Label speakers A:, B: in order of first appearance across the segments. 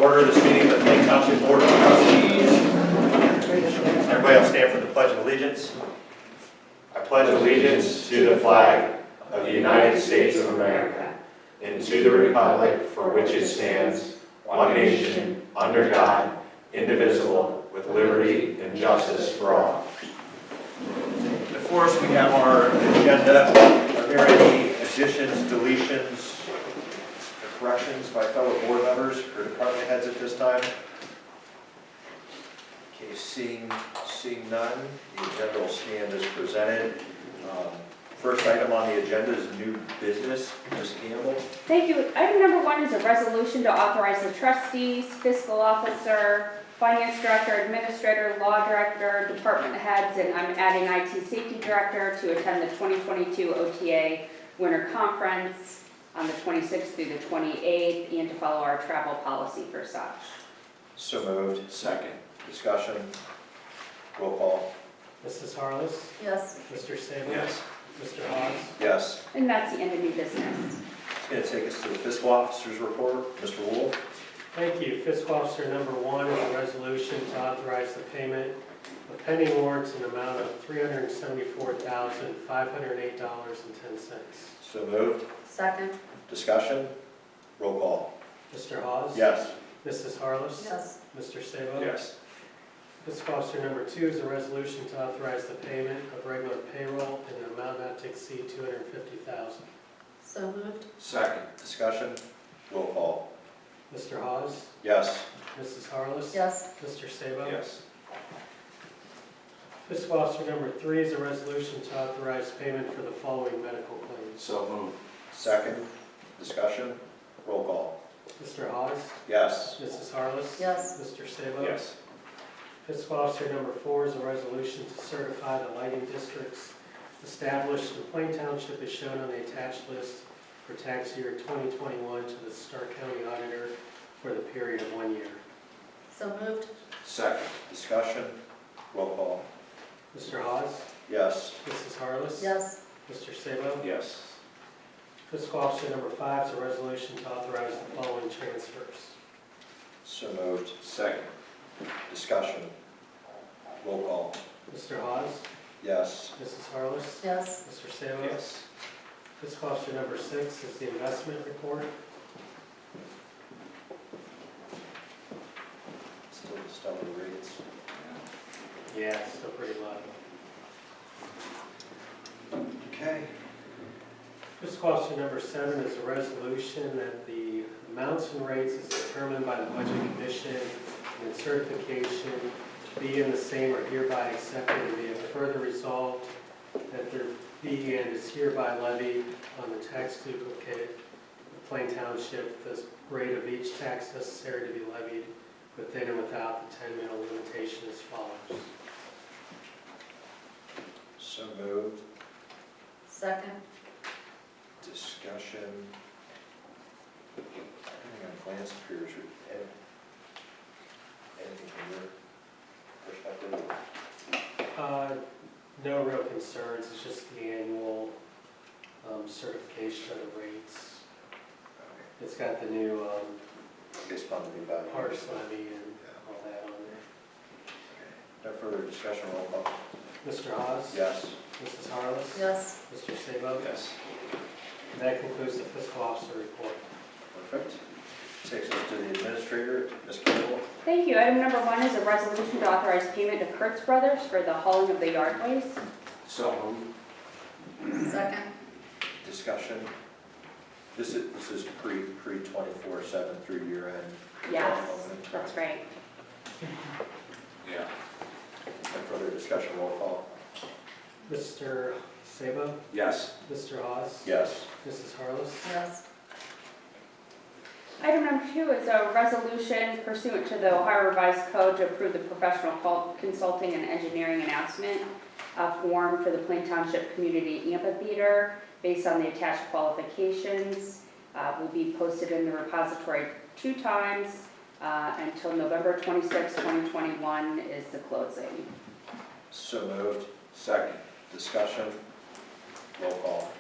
A: order this meeting of the Plain Township Board of Trustees. Everybody will stand for the Pledge of Allegiance.
B: I pledge allegiance to the flag of the United States of America and to the republic for which it stands, one nation, under God, indivisible, with liberty and justice for all.
A: Before us, we have our agenda. Are there any additions, deletions, or corrections by fellow board members or department heads at this time? Okay, seeing none, the agenda will stand as presented. First item on the agenda is new business. Ms. Campbell.
C: Thank you. Item number 1 is a resolution to authorize the trustees, fiscal officer, finance director, administrator, law director, department heads, and I'm adding IT safety director to attend the 2022 OTA Winter Conference on the 26th through the 28th and to follow our travel policy for such.
A: So moved.
B: Second.
A: Discussion. Roll call.
D: Mrs. Harless?
C: Yes.
D: Mr. Sable?
B: Yes.
D: Mr. Hawes?
A: Yes.
C: And that's the end of new business.
A: It's going to take us to the fiscal officer's report. Mr. Wolf.
D: Thank you. Fiscal Officer number 1 is a resolution to authorize the payment of pending warrants in an amount of $374,508.10.
A: So moved.
C: Second.
A: Discussion. Roll call.
D: Mr. Hawes?
A: Yes.
D: Mrs. Harless?
C: Yes.
D: Mr. Sable?
B: Yes.
D: Fiscal Officer number 2 is a resolution to authorize the payment of regular payroll in an amount not to exceed $250,000.
C: So moved.
B: Second.
A: Discussion. Roll call.
D: Mr. Hawes?
A: Yes.
D: Mrs. Harless?
C: Yes.
D: Mr. Sable?
B: Yes.
D: Fiscal Officer number 3 is a resolution to authorize payment for the following medical claims.
B: So moved.
A: Second. Discussion. Roll call.
D: Mr. Hawes?
A: Yes.
D: Mrs. Harless?
C: Yes.
D: Mr. Sabo?
B: Yes.
D: Fiscal Officer number 4 is a resolution to certify the lighting districts established in Plain Township as shown on the attached list for tax year 2021 to the Stark County Auditor for the period of 1 year.
C: So moved.
B: Second.
A: Discussion. Roll call.
D: Mr. Hawes?
A: Yes.
D: Mrs. Harless?
C: Yes.
D: Mr. Sabo?
B: Yes.
D: Fiscal Officer number 5 is a resolution to authorize the following transfers.
A: So moved.
B: Second.
A: Discussion. Roll call.
D: Mr. Hawes?
A: Yes.
D: Mrs. Harless?
C: Yes.
D: Mr. Sabo?
B: Yes.
D: Fiscal Officer number 6 is the investment report.
A: Still the stellar rates.
D: Yeah, it's still pretty low.
A: Okay.
D: Fiscal Officer number 7 is a resolution that the amounts and rates is determined by the Budget Commission and its certification be in the same or hereby accepted, and be it further resolved that there be and is hereby levied on the tax duplicate of Plain Township the rate of each tax necessary to be levied within and without the 10-mil limitation as follows.
A: So moved.
C: Second.
A: Discussion. Depending on glance appears, anything from your perspective?
D: No real concerns, it's just the annual certification of the rates. It's got the new
A: Based upon the new value.
D: parts levy and all that on there.
A: No further discussion. Roll call.
D: Mr. Hawes?
A: Yes.
D: Mrs. Harless?
C: Yes.
D: Mr. Sabo?
B: Yes.
D: And that concludes the fiscal officer report.
A: Perfect. Takes us to the administrator, Ms. Campbell.
C: Thank you. Item number 1 is a resolution to authorize payment to Kurtz Brothers for the hauling of the yard waste.
B: So moved.
C: Second.
A: Discussion. This is pre 24/7 through year end.
C: Yes, that's right.
B: Yeah.
A: No further discussion. Roll call.
D: Mr. Sabo?
B: Yes.
D: Mr. Hawes?
A: Yes.
D: Mrs. Harless?
C: Yes. Item number 2 is a resolution pursuant to the Ohio Revised Code to approve the professional consulting and engineering announcement form for the Plain Township Community Amphitheater based on the attached qualifications. Will be posted in the repository 2 times until November 26, 2021 is the closing.
A: So moved.
B: Second.
A: Discussion. Roll call.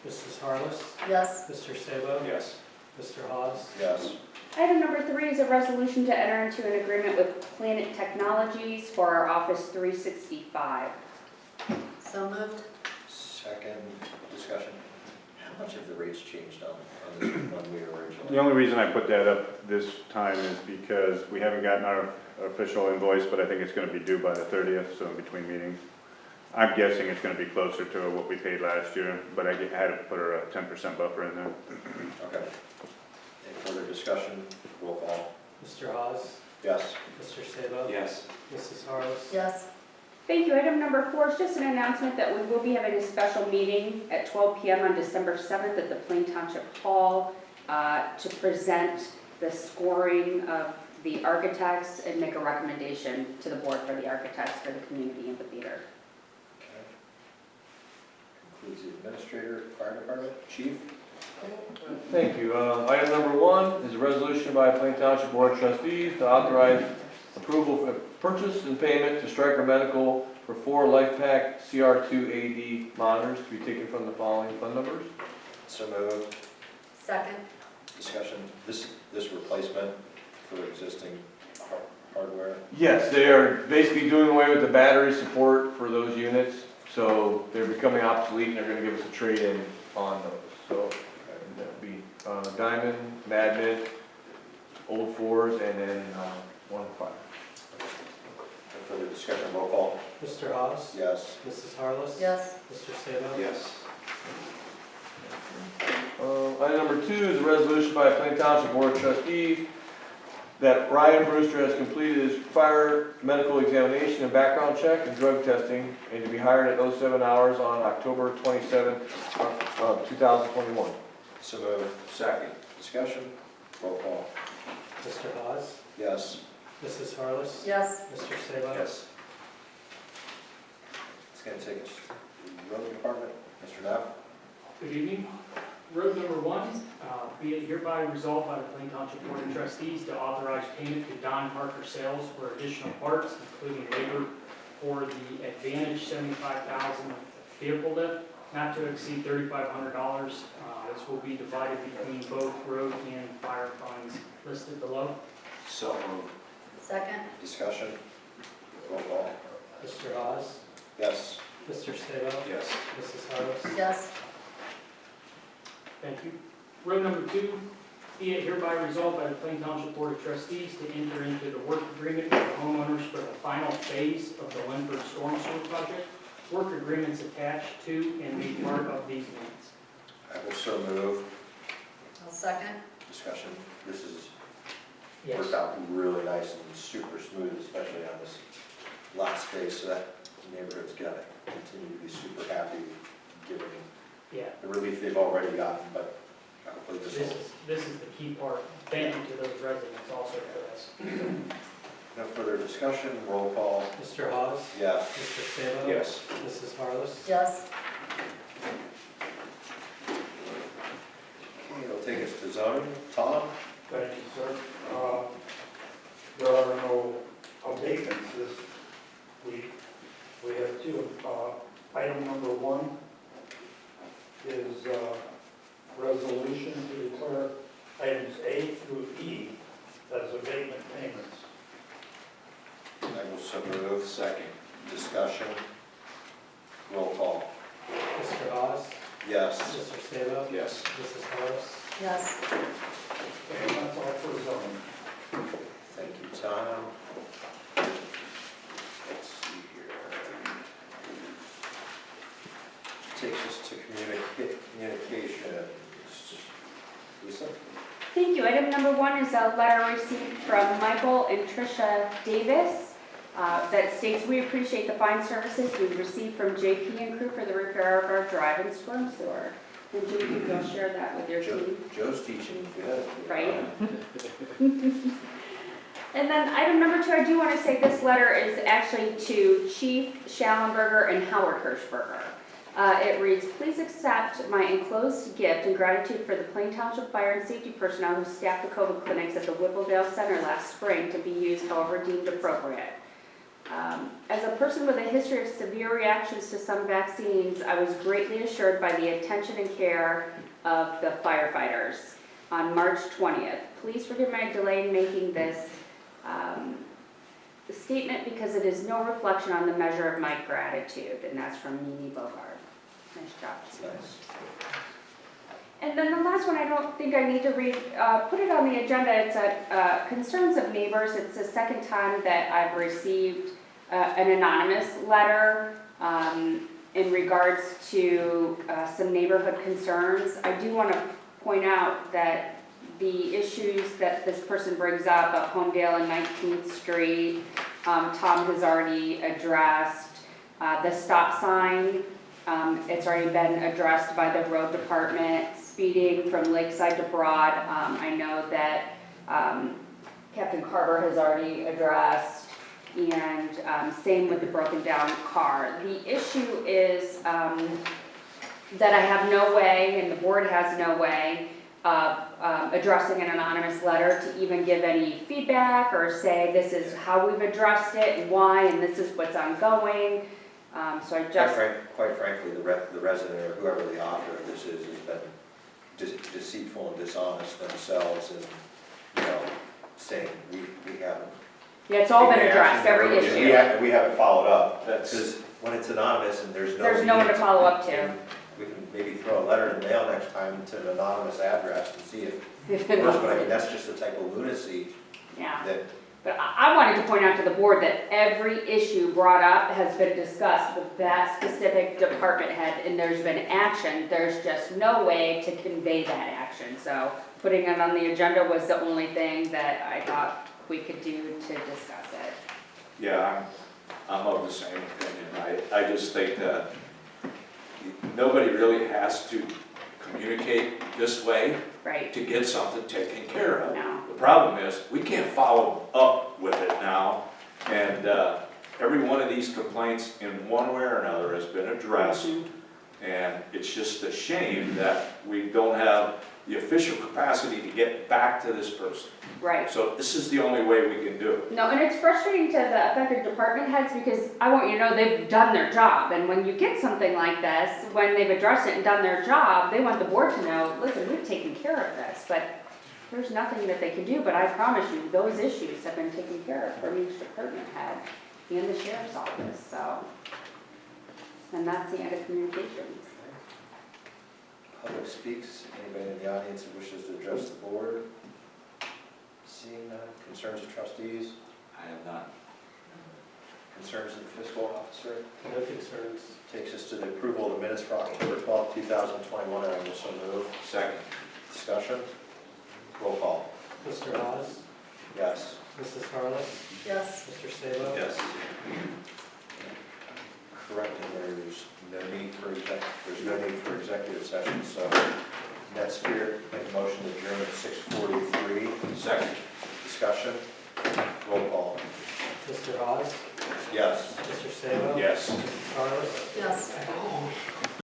D: Mrs. Harless?
C: Yes.
D: Mr. Sabo?
B: Yes.
D: Mr. Hawes?
A: Yes.
C: Item number 3 is a resolution to enter into an agreement with Planet Technologies for our Office 365.
E: So moved.
A: Second discussion. How much have the rates changed on this one we originally?
F: The only reason I put that up this time is because we haven't gotten our official invoice, but I think it's gonna be due by the 30th, so in between meetings. I'm guessing it's gonna be closer to what we paid last year, but I had to put a 10% buffer in there.
A: Okay. Any further discussion? Roll call.
D: Mr. Hawes?
A: Yes.
D: Mr. Sabo?
B: Yes.
D: Mrs. Harless?
E: Yes.
C: Thank you. Item number 4 is just an announcement that we will be having a special meeting at 12 p.m. on December 7th at the Plain Township Hall to present the scoring of the architects and make a recommendation to the board for the architects for the community amphitheater.
A: Okay. Concludes the administrator, fire department, chief.
G: Thank you. Item number 1 is a resolution by Plain Township Board of Trustees to authorize approval for purchase and payment to Stryker Medical for 4 LifePak CR2 AD monitors to be taken from the following fund numbers.
A: So moved.
E: Second.
A: Discussion. This replacement for existing hardware.
G: Yes, they are basically doing away with the battery support for those units, so they're becoming obsolete and they're going to give us a trade-in on those. So that'd be Diamond, Madman, Old 4s, and then 1 5.
A: No further discussion. Roll call.
D: Mr. Hawes?
A: Yes.
D: Mrs. Harless?
E: Yes.
D: Mr. Sabo?
B: Yes.
G: Item number 2 is a resolution by Plain Township Board of Trustees that Ryan Brewster has completed his fire medical examination and background check and drug testing and to be hired at those 7 hours on October 27th of 2021.
A: So moved.
B: Second.
A: Discussion. Roll call.
D: Mr. Hawes?
A: Yes.
D: Mrs. Harless?
E: Yes.
D: Mr. Sabo?
B: Yes.
A: It's going to take us to the road department. Mr. Neff.
H: Good evening. Road number 1, be it hereby resolved by the Plain Township Board of Trustees to authorize payment to Don Parker Sales for additional parts, including labor for the Advantage 75,000 vehicle lift, not to exceed $3,500. This will be divided between both road and fire funds listed below.
B: So moved.
E: Second.
A: Discussion. Roll call.
D: Mr. Hawes?
A: Yes.
D: Mr. Sabo?
B: Yes.
D: Mrs. Harless?
E: Yes.
H: Thank you. Road number 2, be it hereby resolved by the Plain Township Board of Trustees to enter into the work agreement with the homeowners for the final phase of the Linford Storm Sewer Project. Work agreements attached to and made part of these minutes.
A: I will so move.
E: I'll second.
A: Discussion. This is
H: Yes.
A: worked out really nice and super smooth, especially on this last phase, so that neighborhood's got to continue to be super happy given
H: Yeah,
A: the relief they've already gotten, but hopefully
H: this is the key part. Thank you to those residents also for this.
A: no further discussion. Roll call.
D: Mr. Hawes?
A: Yes.
D: Mr. Sabo?
B: Yes.
D: Mrs. Harless?
E: Yes.
A: Okay, it'll take us to zoning. Tom?
I: Thank you, sir. There are no abatements this week. We have 2. Item number 1 is resolution to declare items A through E as abatement payments.
A: I will so move.
B: Second.
A: Discussion. Roll call.
D: Mr. Hawes?
A: Yes.
D: Mr. Sabo?
B: Yes.
D: Mrs. Harless?
E: Yes.
I: And that's all for zoning.
A: Thank you, Tom. Let's see here. Takes us to communications. Lisa?
C: Thank you. Item number 1 is a letter received from Michael and Tricia Davis that states, "We appreciate the fine services we've received from JP and crew for the repair of our drive and storm sewer." And Judy, you can share that with your team.
A: Joe's teaching good.
C: Right. And then item number 2, I do want to say this letter is actually to Chief Schallenberger and Howard Hirschberger. It reads, "Please accept my enclosed gift in gratitude for the Plain Township Fire and Safety personnel who staffed the COVID clinics at the Whippledale Center last spring to be used however deemed appropriate. As a person with a history of severe reactions to some vaccines, I was greatly assured by the attention and care of the firefighters. on March 20th. Please forgive my delay in making this statement because it is no reflection on the measure of my gratitude, and that's from Mimi Bogart. Nice job.
A: Nice.
C: And then the last one, I don't think I need to read, put it on the agenda. It's concerns of neighbors. It's the second time that I've received an anonymous letter in regards to some neighborhood concerns. I do want to point out that the issues that this person brings up at Homedale and 19th Street, Tom has already addressed. The stop sign, it's already been addressed by the road department. Speeding from Lakeside to Broad, I know that Captain Carter has already addressed, and same with the broken down car. The issue is that I have no way, and the board has no way, of addressing an anonymous letter to even give any feedback or say this is how we've addressed it and why, and this is what's ongoing. So I just...
A: Quite frankly, the resident or whoever the author of this is has been deceitful and dishonest themselves, and, saying we haven't.
C: Yeah, it's all been addressed, every issue.
A: We haven't followed up. Because when it's anonymous and there's
C: no one to follow up to.
A: We can maybe throw a letter in the mail next time to an anonymous address and see if
C: If
A: it
C: it
A: works.
C: was-
A: But I mean, that's just the type of lunacy
C: Yeah,
A: that,
C: but I wanted to point out to the board that every issue brought up has been discussed with that specific department head, and there's been action. There's just no way to convey that action. So putting it on the agenda was the only thing that I thought we could do to discuss it.
J: Yeah, I'm of the same opinion. I just think that nobody really has to communicate this way
C: Right,
J: to get something taken care of.
C: no,
J: The problem is, we can't follow up with it now, and every one of these complaints in one way or another has been addressed, and it's just a shame that we don't have the official capacity to get back to this person.
C: right.
J: So this is the only way we can do it.
C: No, and it's frustrating to the affected department heads because I want you to know they've done their job. And when you get something like this, when they've addressed it and done their job, they want the board to know, listen, we've taken care of this. But there's nothing that they can do. But I promise you, those issues have been taken care of from each department head and the sheriff's office. So, and that's the end of communications.
A: public speaks, anybody in the audience that wishes to address the board? Seeing none, concerns of trustees,
J: I have not.
A: concerns of the fiscal officer?
D: No concerns.
A: Takes us to the approval of the minutes for October 12th, 2021, and I will so move.
J: Second.
A: Discussion? Roll call.
D: Mr. Hawes?
A: Yes.
D: Mrs. Harless?
E: Yes.
D: Mr. Sabo?
J: Yes.
A: Correcting, there's no need for executive session, so in that spirit, make a motion to adjourn at 6:43.
J: Second.
A: Discussion? Roll call.
D: Mr. Hawes?
A: Yes.
D: Mr. Sabo?
J: Yes.
D: Mrs. Harless?
E: Yes.